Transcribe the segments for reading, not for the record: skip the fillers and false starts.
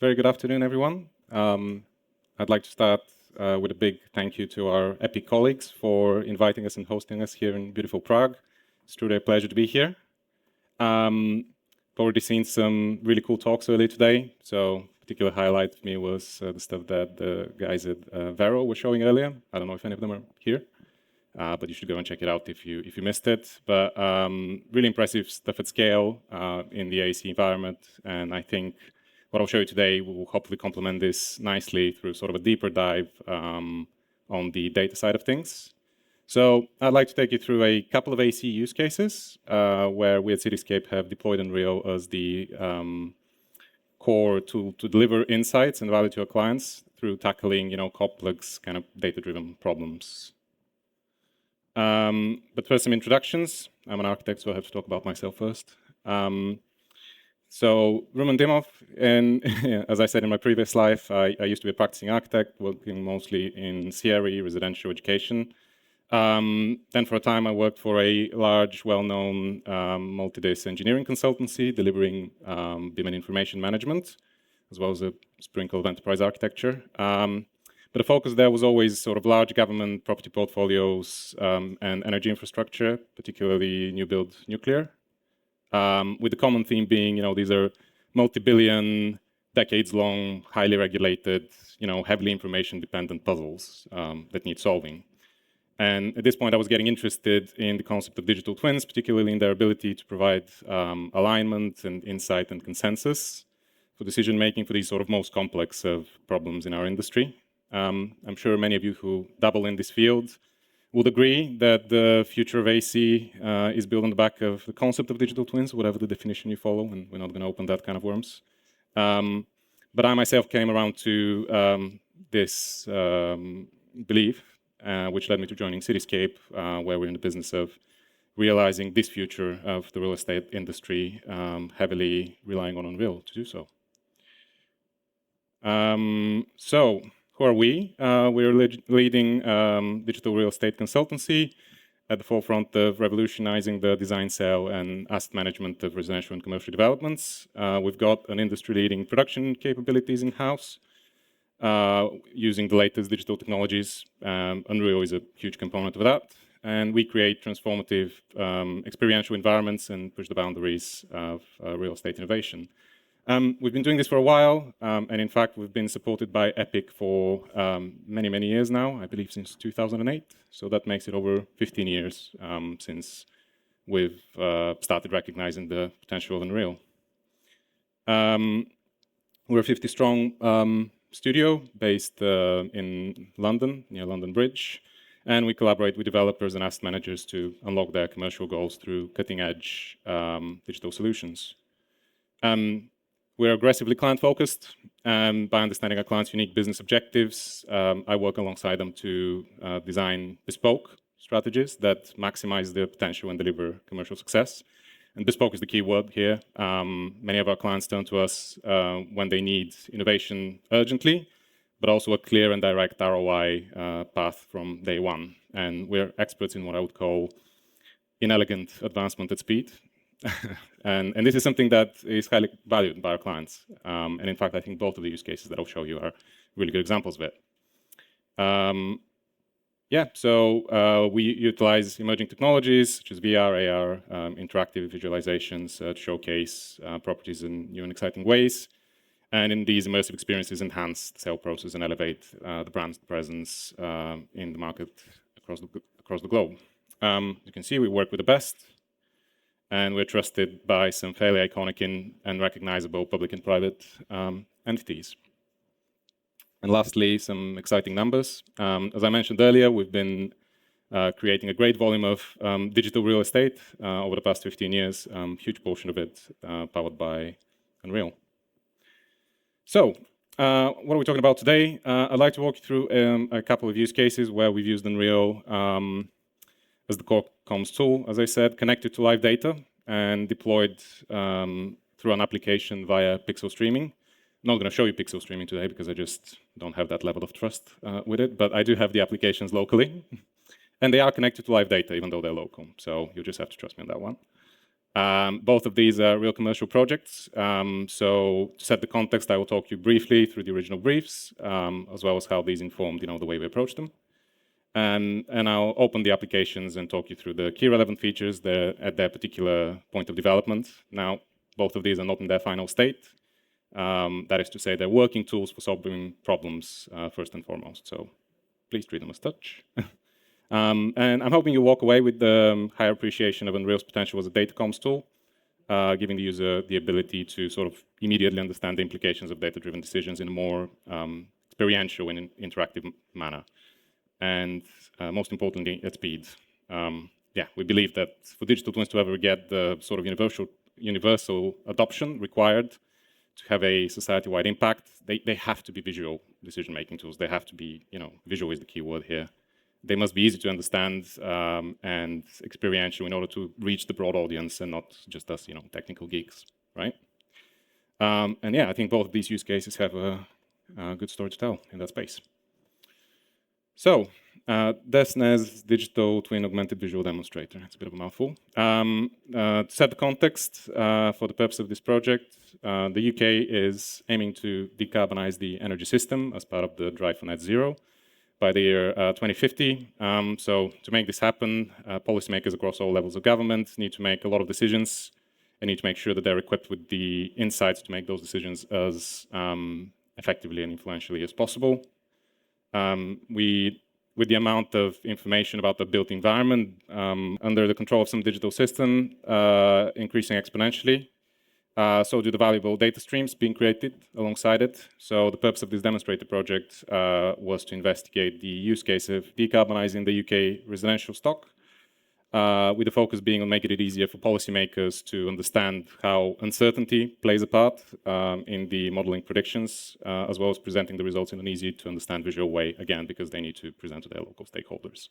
Very good afternoon, everyone. I'd like to start with a big thank you to our EPIC colleagues for inviting us and hosting us here in beautiful Prague. It's truly a pleasure to be here. I've already seen some really cool talks earlier today. So particular highlight for me was the stuff that the guys at Vero were showing earlier. I don't know if any of them are here, but you should go and check it out if you missed it. But really impressive stuff at scale in the AEC environment, and I think what I'll show you today will hopefully complement this nicely through sort of a deeper dive on the data side of things. So I'd like to take you through a couple of AC use cases where we at Cityscape have deployed Unreal as the core tool to deliver insights and value to our clients through tackling, complex kind of data-driven problems. But first, some introductions. I'm an architect, so I have to talk about myself first. So Roman Dimov, and as I said in my previous life, I used to be a practicing architect, working mostly in CRE, residential education. Then for a time, I worked for a large, well-known multi-disc engineering consultancy, delivering BIM and information management, as well as a sprinkle of enterprise architecture. But the focus there was always sort of large government property portfolios and energy infrastructure, particularly new build nuclear. With the common theme being, these are multi-billion, decades-long, highly regulated, heavily information-dependent puzzles that need solving. And at this point, I was getting interested in the concept of digital twins, particularly in their ability to provide alignment and insight and consensus for decision-making for these sort of most complex of problems in our industry. I'm sure many of you who dabble in this field would agree that the future of AC is built on the back of the concept of digital twins, whatever the definition you follow, and we're not going to open that kind of worms. But I myself came around to this belief, which led me to joining Cityscape, where we're in the business of realizing this future of the real estate industry, heavily relying on Unreal to do so. So who are we? We're a leading digital real estate consultancy at the forefront of revolutionizing the design, sale, and asset management of residential and commercial developments. We've got an industry-leading production capabilities in-house using the latest digital technologies. Unreal is a huge component of that. And we create transformative experiential environments and push the boundaries of real estate innovation. We've been doing this for a while, and in fact, we've been supported by EPIC for many, many years now, I believe since 2008. So that makes it over 15 years since we've started recognizing the potential of Unreal. We're a 50-strong studio based in London, near London Bridge, and we collaborate with developers and asset managers to unlock their commercial goals through cutting-edge digital solutions. We're aggressively client-focused, and by understanding our clients' unique business objectives, I work alongside them to design bespoke strategies that maximize their potential and deliver commercial success. And bespoke is the key word here. Many of our clients turn to us when they need innovation urgently, but also a clear and direct ROI path from day one. And we're experts in what I would call inelegant advancement at speed. and this is something that is highly valued by our clients. And in fact, I think both of the use cases that I'll show you are really good examples of it. So we utilize emerging technologies such as VR, AR, interactive visualizations to showcase properties in new and exciting ways. And in these immersive experiences, enhance the sale process and elevate the brand's presence in the market across the globe. You can see we work with the best, and we're trusted by some fairly iconic and recognizable public and private entities. And lastly, some exciting numbers. As I mentioned earlier, we've been creating a great volume of digital real estate over the past 15 years, huge portion of it powered by Unreal. So, what are we talking about today? I'd like to walk you through a couple of use cases where we've used Unreal as the core comms tool, as I said, connected to live data and deployed through an application via pixel streaming. I'm not going to show you pixel streaming today because I just don't have that level of trust with it, but I do have the applications locally. And they are connected to live data, even though they're local. So you just have to trust me on that one. Both of these are real commercial projects. So to set the context, I will talk you briefly through the original briefs, as well as how these informed, the way we approach them. And I'll open the applications and talk you through the key relevant features at their particular point of development. Now, both of these are not in their final state. That is to say, they're working tools for solving problems first and foremost. So please treat them as such. And I'm hoping you walk away with the higher appreciation of Unreal's potential as a data comms tool, giving the user the ability to sort of immediately understand the implications of data-driven decisions in a more experiential and interactive manner. And most importantly, at speed. Yeah, we believe that for digital twins to ever get the sort of universal adoption required to have a society-wide impact, they have to be visual decision-making tools. They have to be, visual is the key word here. They must be easy to understand and experiential in order to reach the broad audience and not just us, technical geeks, right? And yeah, I think both of these use cases have a good story to tell in that space. So, DESNES Digital Twin Augmented Visual Demonstrator. It's a bit of a mouthful. To set the context for the purpose of this project, the UK is aiming to decarbonize the energy system as part of the drive for net zero by the year 2050. So to make this happen, policymakers across all levels of government need to make a lot of decisions and need to make sure that they're equipped with the insights to make those decisions as effectively and influentially as possible. With the amount of information about the built environment under the control of some digital system increasing exponentially, so do the valuable data streams being created alongside it. So the purpose of this demonstrator project was to investigate the use case of decarbonizing the UK residential stock, with the focus being on making it easier for policymakers to understand how uncertainty plays a part in the modeling predictions, as well as presenting the results in an easy to understand visual way, again, because they need to present to their local stakeholders.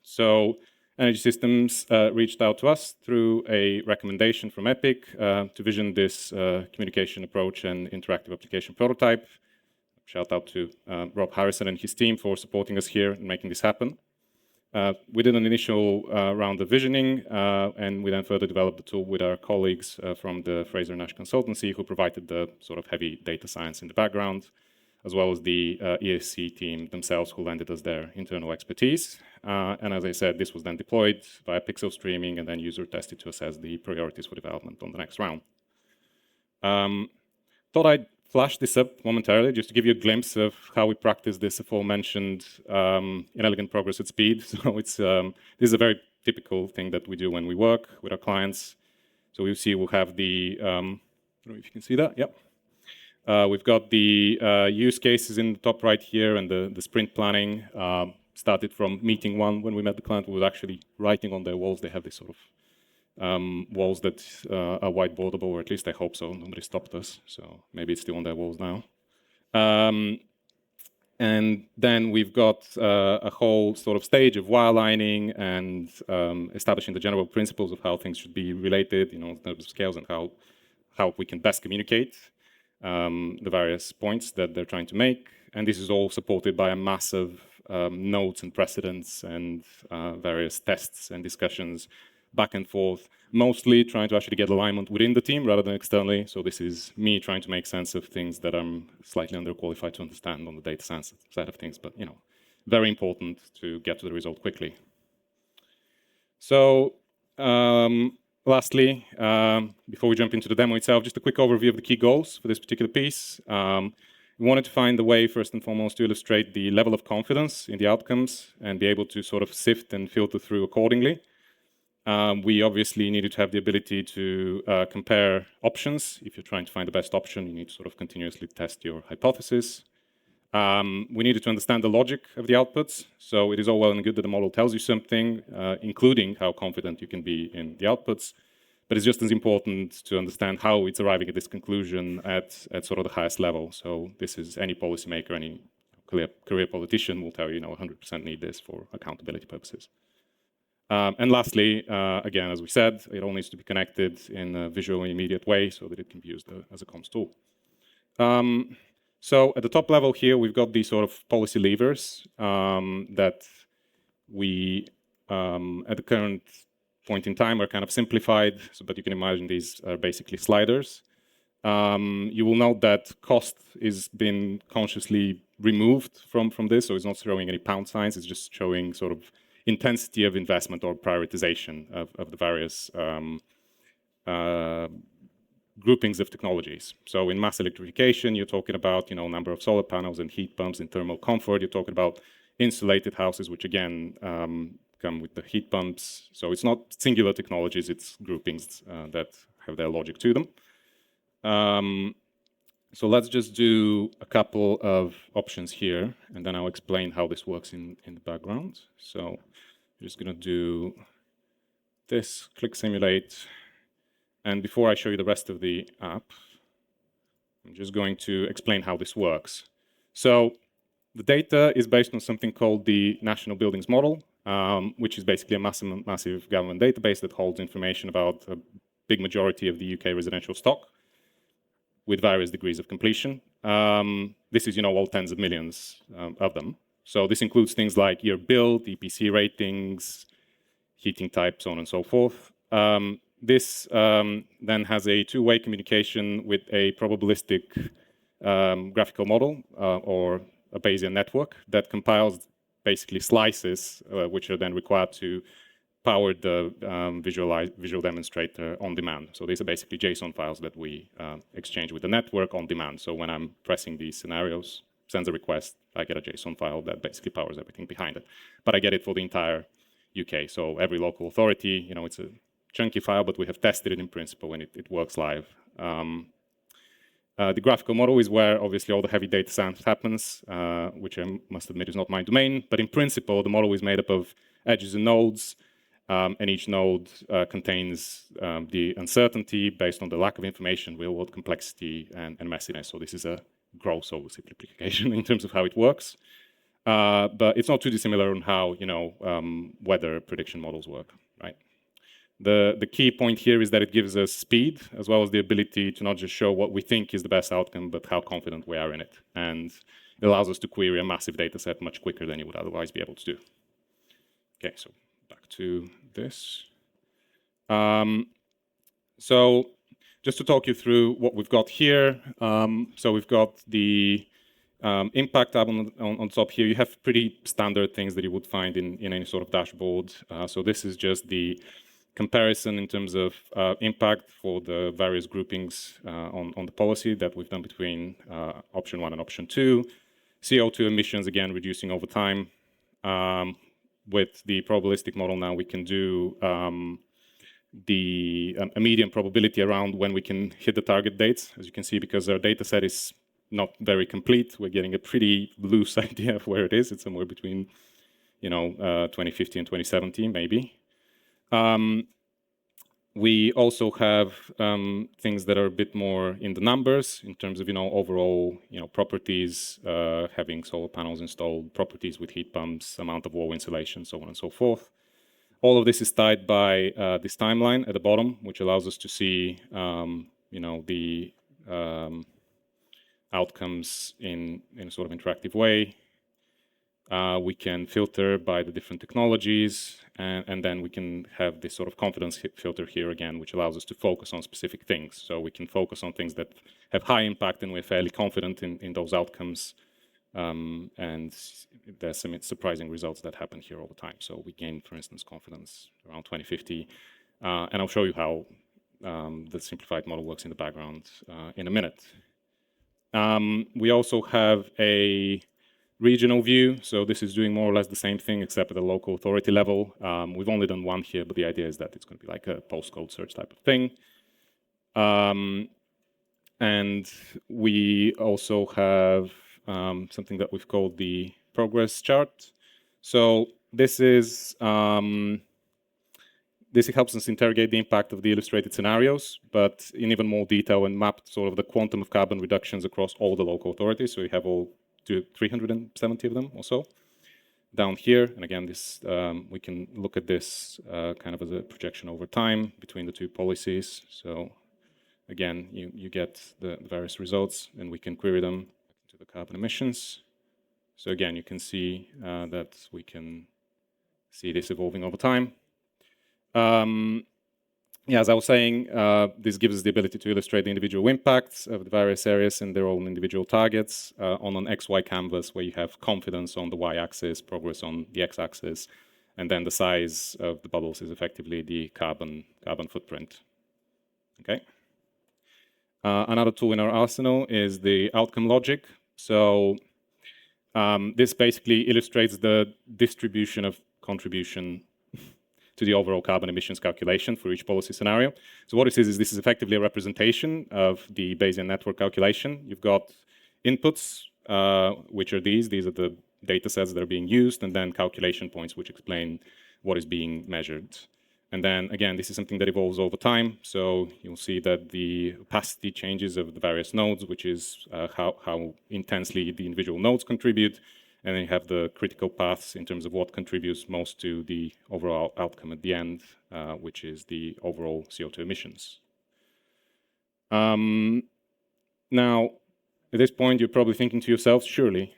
So Energy Systems reached out to us through a recommendation from Epic to vision this communication approach and interactive application prototype. Shout out to Rob Harrison and his team for supporting us here and making this happen. We did an initial round of visioning, and we then further developed the tool with our colleagues from the Fraser Nash Consultancy, who provided the sort of heavy data science in the background, as well as the ESC team themselves, who lended us their internal expertise. And as I said, this was then deployed via pixel streaming and then user tested to assess the priorities for development on the next round. Thought I'd flash this up momentarily just to give you a glimpse of how we practice this aforementioned inelegant progress at speed. So it's this is a very typical thing that we do when we work with our clients. So you see we'll have the, I don't know if you can see that, yep. We've got the use cases in the top right here and the sprint planning. Started from meeting one when we met the client, who was actually writing on their walls. They have this sort of walls that are whiteboardable, or at least I hope so. Nobody stopped us, so maybe it's still on their walls now. And then we've got a whole sort of stage of wirelining and establishing the general principles of how things should be related, in terms of scales and how we can best communicate the various points that they're trying to make. And this is all supported by a massive notes and precedents and various tests and discussions back and forth, mostly trying to actually get alignment within the team rather than externally. So this is me trying to make sense of things that I'm slightly underqualified to understand on the data science side of things, but very important to get to the result quickly. So lastly, before we jump into the demo itself, just a quick overview of the key goals for this particular piece. We wanted to find a way, first and foremost, to illustrate the level of confidence in the outcomes and be able to sort of sift and filter through accordingly. We obviously needed to have the ability to compare options. If you're trying to find the best option, you need to sort of continuously test your hypothesis. We needed to understand the logic of the outputs. So it is all well and good that the model tells you something, including how confident you can be in the outputs. But it's just as important to understand how it's arriving at this conclusion at sort of the highest level. So this is any policymaker, any career politician will tell you, 100% need this for accountability purposes. And lastly, again, as we said, it all needs to be connected in a visually immediate way so that it can be used as a comms tool. So at the top level here, we've got these sort of policy levers that we, at the current point in time are kind of simplified, so, but you can imagine these are basically sliders. You will note that cost is been consciously removed from this, so it's not showing any pound signs, it's just showing sort of intensity of investment or prioritization of the various groupings of technologies. So in mass electrification, you're talking about, you know, number of solar panels and heat pumps and thermal comfort. You're talking about insulated houses, which again come with the heat pumps. So it's not singular technologies, it's groupings that have their logic to them. So let's just do a couple of options here, and then I'll explain how this works in the background. So I'm just gonna do this, click simulate. And before I show you the rest of the app, I'm just going to explain how this works. So the data is based on something called the National Buildings Model, which is basically a massive government database that holds information about a big majority of the UK residential stock with various degrees of completion. This is, you know, all tens of millions of them. So this includes things like year build, EPC ratings, heating type, so on and so forth. This then has a two-way communication with a probabilistic graphical model or a Bayesian network that compiles basically slices, which are then required to power the visual demonstrator on demand. So these are basically JSON files that we exchange with the network on demand. So when I'm pressing these scenarios, sends a request, I get a JSON file that basically powers everything behind it. But I get it for the entire UK. So every local authority, you know, it's a chunky file, but we have tested it in principle and it works live. The graphical model is where obviously all the heavy data science happens, which I must admit is not my domain, but in principle, the model is made up of edges and nodes, and each node contains the uncertainty based on the lack of information, real-world complexity, and messiness. So this is a gross oversimplification in terms of how it works. But it's not too dissimilar on how, you know, weather prediction models work, right? The key point here is that it gives us speed, as well as the ability to not just show what we think is the best outcome, but how confident we are in it. And it allows us to query a massive data set much quicker than you would otherwise be able to do. Okay, so back to this. So just to talk you through what we've got here. So we've got the impact tab on top here. You have pretty standard things that you would find in any sort of dashboard. So this is just the comparison in terms of impact for the various groupings on the policy that we've done between option 1 and option 2. CO2 emissions, again, reducing over time. With the probabilistic model now, we can do a median probability around when we can hit the target dates. As you can see, because our data set is not very complete, we're getting a pretty loose idea of where it is. It's somewhere between, you know, 2050 and 2070, maybe. We also have things that are a bit more in the numbers in terms of, you know, overall, you know, properties, having solar panels installed, properties with heat pumps, amount of wall insulation, so on and so forth. All of this is tied by this timeline at the bottom, which allows us to see, you know, the outcomes in a sort of interactive way. We can filter by the different technologies, and then we can have this sort of confidence filter here again, which allows us to focus on specific things. So we can focus on things that have high impact and we're fairly confident in those outcomes. And there's some surprising results that happen here all the time. So we gain, for instance, confidence around 2050. And I'll show you how the simplified model works in the background in a minute. We also have a regional view. So this is doing more or less the same thing, except at the local authority level. We've only done one here, but the idea is that it's going to be like a postcode search type of thing. And we also have something that we've called the progress chart. So this is this helps us interrogate the impact of the illustrated scenarios, but in even more detail and map sort of the quantum of carbon reductions across all the local authorities. So we have all 370 of them or so down here. And again, this we can look at this kind of as a projection over time between the two policies. So again, you get the various results, and we can query them to the carbon emissions. So again, you can see that we can see this evolving over time. Yeah, as I was saying, this gives us the ability to illustrate the individual impacts of the various areas and their own individual targets on an XY canvas where you have confidence on the Y-axis, progress on the X-axis, and then the size of the bubbles is effectively the carbon footprint. Okay. Another tool in our arsenal is the outcome logic. So this basically illustrates the distribution of contribution to the overall carbon emissions calculation for each policy scenario. So what it is this is effectively a representation of the Bayesian network calculation. You've got inputs, which are these. These are the data sets that are being used, and then calculation points, which explain what is being measured. And then, again, this is something that evolves over time. So you'll see that the opacity changes of the various nodes, which is how intensely the individual nodes contribute. And then you have the critical paths in terms of what contributes most to the overall outcome at the end, which is the overall CO2 emissions. Now, at this point, you're probably thinking to yourself, surely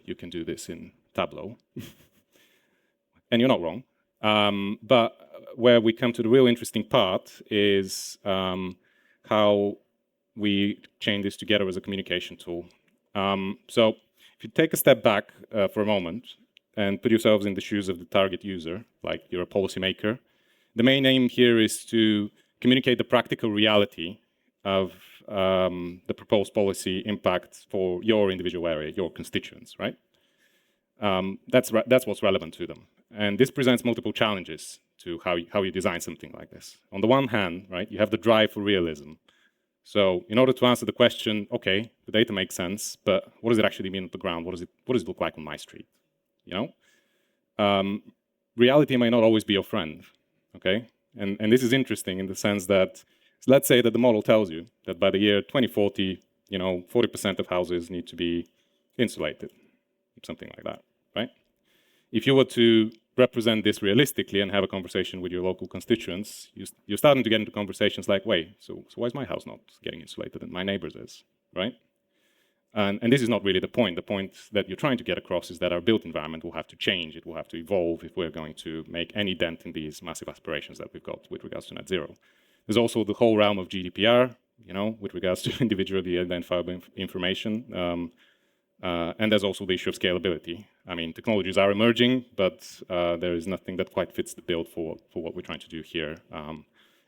you can do this in Tableau. And you're not wrong. But where we come to the real interesting part is how we chain this together as a communication tool. So if you take a step back for a moment and put yourselves in the shoes of the target user, like you're a policymaker, the main aim here is to communicate the practical reality of the proposed policy impact for your individual area, your constituents, right? That's what's relevant to them. And this presents multiple challenges to how you design something like this. On the one hand, right, you have the drive for realism. So in order to answer the question, okay, the data makes sense, but what does it actually mean on the ground? What does it look like on my street? You know, reality may not always be your friend. Okay, and this is interesting in the sense that let's say that the model tells you that by the year 2040, 40% of houses need to be insulated, something like that, right? If you were to represent this realistically and have a conversation with your local constituents, you're starting to get into conversations like, wait, so why is my house not getting insulated and my neighbor's is, right? And this is not really the point. The point that you're trying to get across is that our built environment will have to change. It will have to evolve if we're going to make any dent in these massive aspirations that we've got with regards to net zero. There's also the whole realm of GDPR, with regards to individually identifiable information. And there's also the issue of scalability. I mean, technologies are emerging, but there is nothing that quite fits the bill for what we're trying to do here,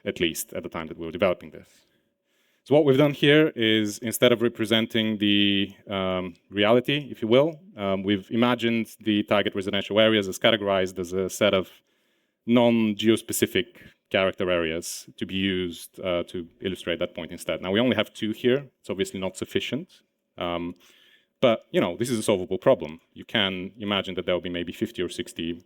at least at the time that we were developing this. So what we've done here is, instead of representing the reality, if you will, we've imagined the target residential areas as categorized as a set of non-geospecific character areas to be used to illustrate that point instead. Now, we only have 2 here. It's obviously not sufficient. But, this is a solvable problem. You can imagine that there will be maybe 50 or 60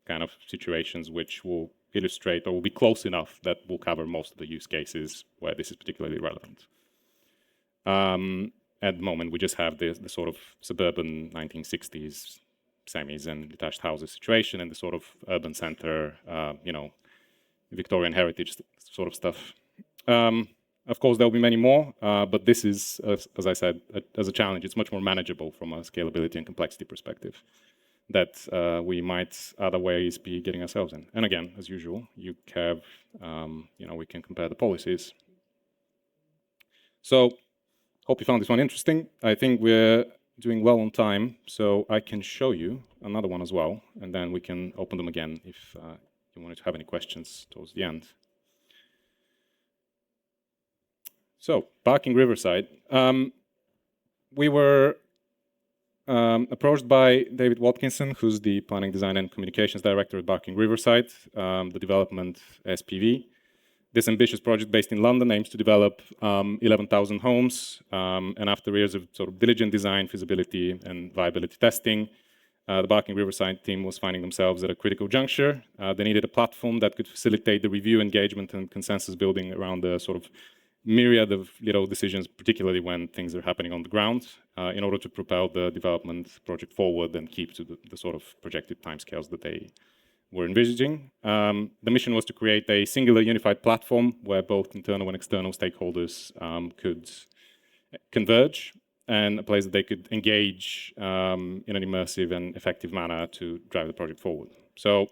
kind of situations which will illustrate or will be close enough that will cover most of the use cases where this is particularly relevant. At the moment, we just have the sort of suburban 1960s semis and detached houses situation and the sort of urban center, Victorian heritage sort of stuff. Of course, there will be many more, but this is, as I said, as a challenge, it's much more manageable from a scalability and complexity perspective that we might otherwise be getting ourselves in. And again, as usual, you have, we can compare the policies. So, hope you found this one interesting. I think we're doing well on time, so I can show you another one as well, and then we can open them again if you wanted to have any questions towards the end. So, Barking Riverside. We were approached by David Watkinson, who's the Planning, Design and Communications Director at Barking Riverside, the development SPV. This ambitious project based in London aims to develop 11,000 homes, and after years of sort of diligent design, feasibility and viability testing, the Barking Riverside team was finding themselves at a critical juncture. They needed a platform that could facilitate the review, engagement and consensus building around the sort of myriad of little decisions, particularly when things are happening on the ground, in order to propel the development project forward and keep to the sort of projected timescales that they were envisaging. The mission was to create a singular unified platform where both internal and external stakeholders could converge, and a place that they could engage in an immersive and effective manner to drive the project forward. So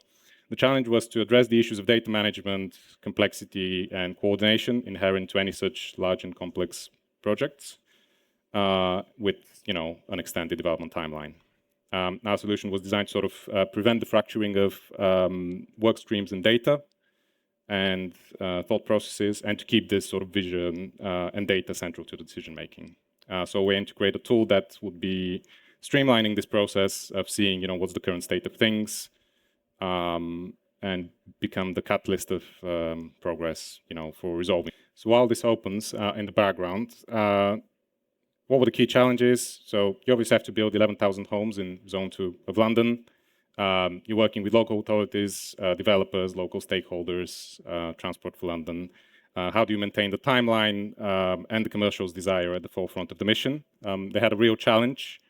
The challenge was to address the issues of data management, complexity, and coordination inherent to any such large and complex projects with an extended development timeline. Our solution was designed to sort of prevent the fracturing of work streams and data and thought processes, and to keep this sort of vision and data central to the decision making. So we integrate a tool that would be streamlining this process of seeing, what's the current state of things, and become the catalyst of progress, for resolving. So while this opens in the background, what were the key challenges? So you obviously have to build 11,000 homes in Zone 2 of London. You're working with local authorities, developers, local stakeholders, Transport for London. How do you maintain the timeline and the commercials desire at the forefront of the mission? They had a real challenge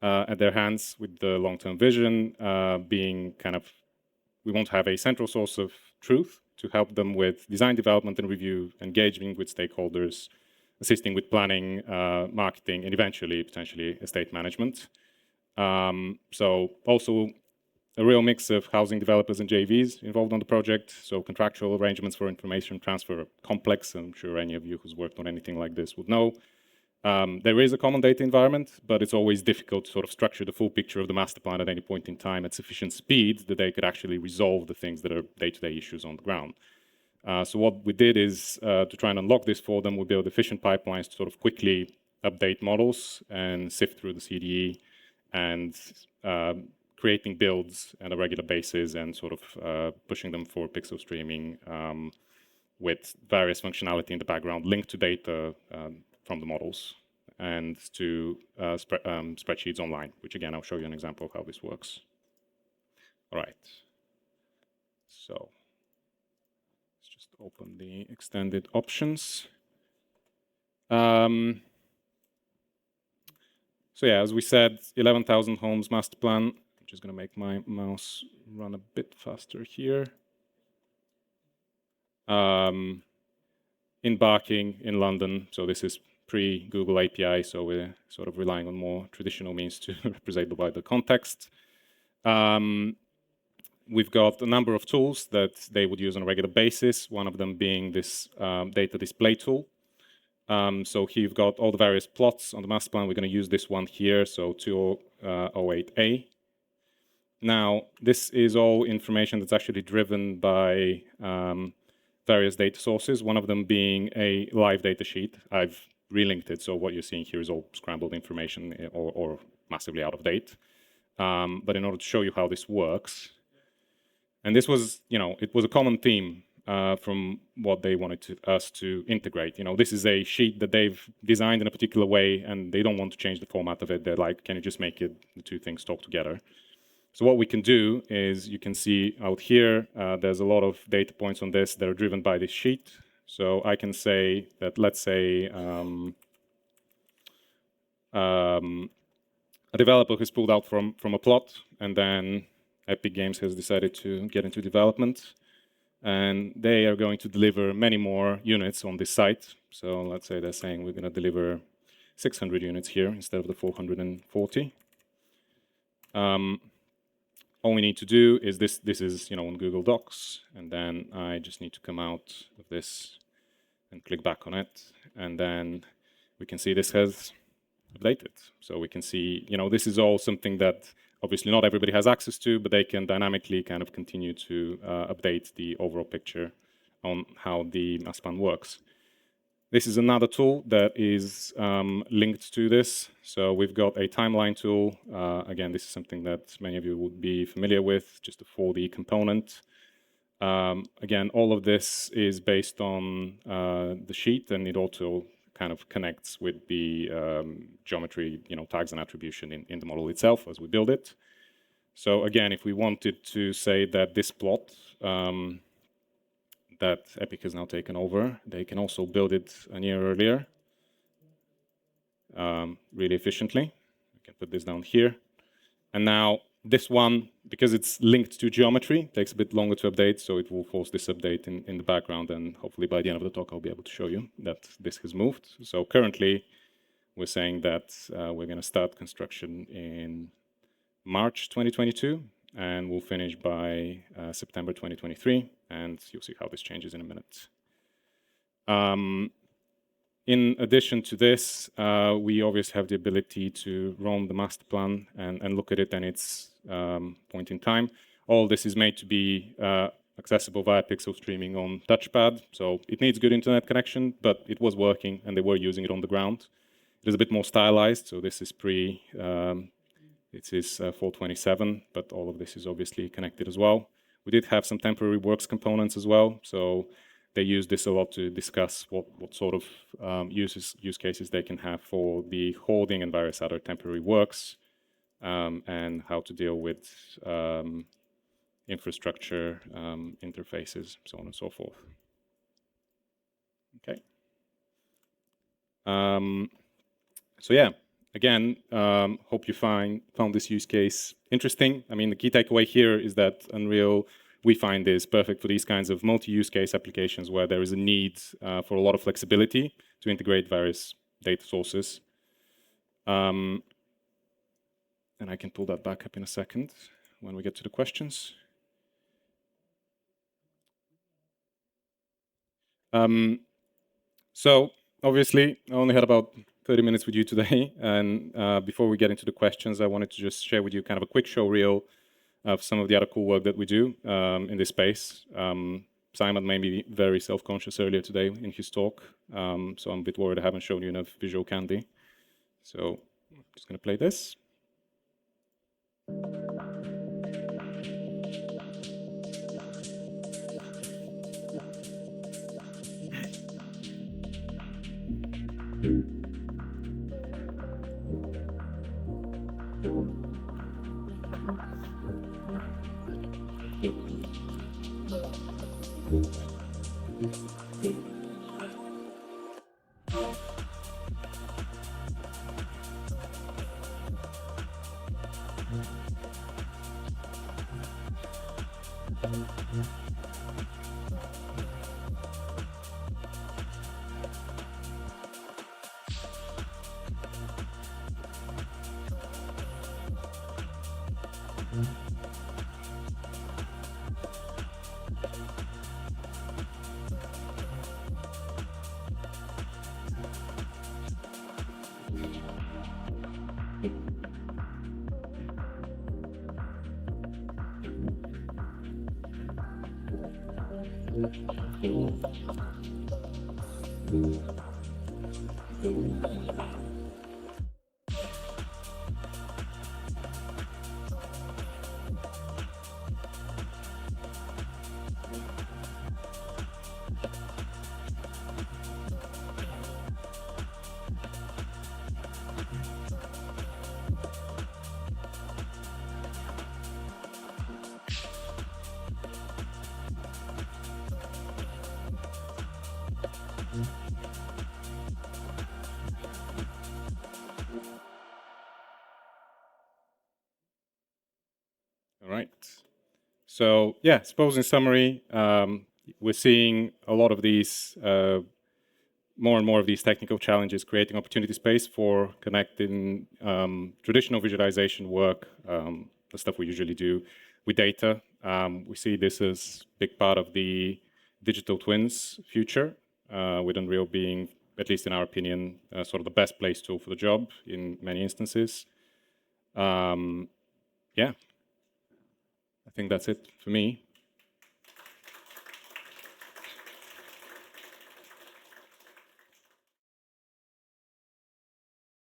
at their hands with the long-term vision being kind of, we want to have a central source of truth to help them with design development and review, engaging with stakeholders, assisting with planning, marketing, and eventually, potentially, estate management. So also a real mix of housing developers and JVs involved on the project. So contractual arrangements for information transfer are complex. I'm sure any of you who's worked on anything like this would know. There is a common data environment, but it's always difficult to sort of structure the full picture of the master plan at any point in time at sufficient speed that they could actually resolve the things that are day-to-day issues on the ground. So what we did is, to try and unlock this for them, we built efficient pipelines to sort of quickly update models and sift through the CDE and creating builds on a regular basis and sort of pushing them for pixel streaming with various functionality in the background linked to data from the models and to spreadsheets online, which again, I'll show you an example of how this works. All right. So let's just open the extended options. So yeah, as we said, 11,000 homes master plan. I'm just going to make my mouse run a bit faster here. Embarking in London. So this is pre-Google API, so we're sort of relying on more traditional means to represent the wider context. We've got a number of tools that they would use on a regular basis, one of them being this data display tool. So here you've got all the various plots on the master plan. We're going to use this one here, so 2008A. Now, this is all information that's actually driven by various data sources, one of them being a live data sheet. I've relinked it, so what you're seeing here is all scrambled information or massively out of date. But in order to show you how this works, and this was, it was a common theme from what they wanted us to integrate. This is a sheet that they've designed in a particular way, and they don't want to change the format of it. They're like, can you just make it the two things talk together? So what we can do is, you can see out here, there's a lot of data points on this that are driven by this sheet. So I can say that, let's say, a developer has pulled out from a plot, and then Epic Games has decided to get into development. And they are going to deliver many more units on this site. So let's say they're saying we're going to deliver 600 units here instead of the 440. All we need to do is this is on Google Docs, and then I just need to come out of this and click back on it, and then we can see this has updated. So we can see, this is all something that obviously not everybody has access to, but they can dynamically kind of continue to update the overall picture on how the master plan works. This is another tool that is linked to this. So we've got a timeline tool. Again, this is something that many of you would be familiar with, just a 4D component. Again, all of this is based on the sheet, and it also kind of connects with the geometry, tags and attribution in the model itself as we build it. So again, if we wanted to say that this plot that Epic has now taken over, they can also build it a year earlier really efficiently. I can put this down here. And now this one, because it's linked to geometry, takes a bit longer to update, so it will force this update in the background, and hopefully by the end of the talk I'll be able to show you that this has moved. So currently we're saying that we're going to start construction in March 2022, and will finish by September 2023, and you'll see how this changes in a minute. In addition to this, we obviously have the ability to roam the master plan and look at it at its point in time. All this is made to be accessible via pixel streaming on touchpad, so it needs good internet connection, but it was working and they were using it on the ground. It is a bit more stylized, so this is it is 427, but all of this is obviously connected as well. We did have some temporary works components as well, so they use this a lot to discuss what sort of use cases they can have for the holding and various other temporary works, and how to deal with infrastructure, interfaces, so on and so forth. Okay. So yeah, again, hope you found this use case interesting. I mean, the key takeaway here is that Unreal, we find, is perfect for these kinds of multi-use case applications where there is a need for a lot of flexibility to integrate various data sources. And I can pull that back up in a second when we get to the questions. So obviously, I only had about 30 minutes with you today, and before we get into the questions, I wanted to just share with you kind of a quick show reel of some of the other cool work that we do in this space. Simon made me very self-conscious earlier today in his talk, so I'm a bit worried I haven't shown you enough visual candy. So I'm just going to play this. All right. So yeah, I suppose in summary, we're seeing a lot of these, more and more of these technical challenges creating opportunity space for connecting traditional visualization work, the stuff we usually do, with data. We see this as a big part of the digital twins future, with Unreal being, at least in our opinion, sort of the best place tool for the job in many instances. Yeah. I think that's it for me.